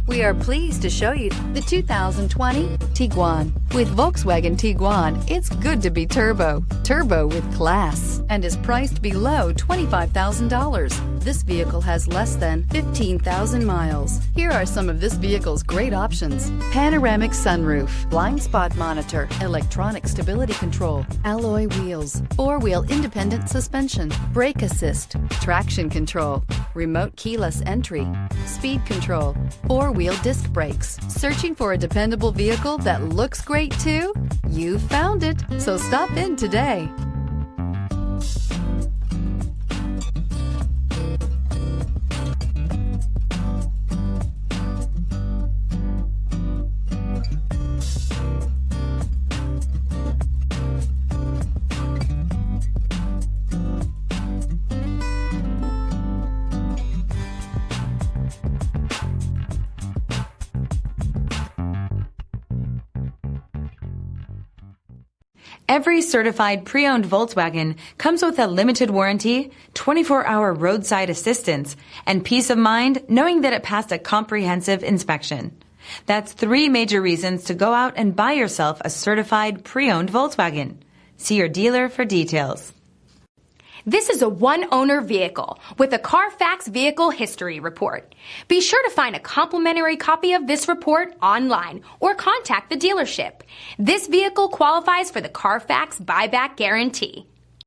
We are pleased to show you the 2020 Tiguan. With Volkswagen Tiguan, it's good to be turbo. Turbo with class, and is priced below $25,000. This vehicle has less than 15,000 miles. Here are some of this vehicle's great options: panoramic sunroof, blind spot monitor, electronic stability control, alloy wheels, four-wheel independent suspension, brake assist, traction control, remote keyless entry, speed control, four-wheel disc brakes. Searching for a dependable vehicle that looks great too? You found it, so stop in today. Every certified pre-owned Volkswagen comes with a limited warranty, 24-hour roadside assistance, and peace of mind knowing that it passed a comprehensive inspection. That's 3 major reasons to go out and buy yourself a certified pre-owned Volkswagen. See your dealer for details. This is a one-owner vehicle with a CARFAX Vehicle History Report. Be sure to find a complimentary copy of this report online or contact the dealership. This vehicle qualifies for the CARFAX Buyback Guarantee.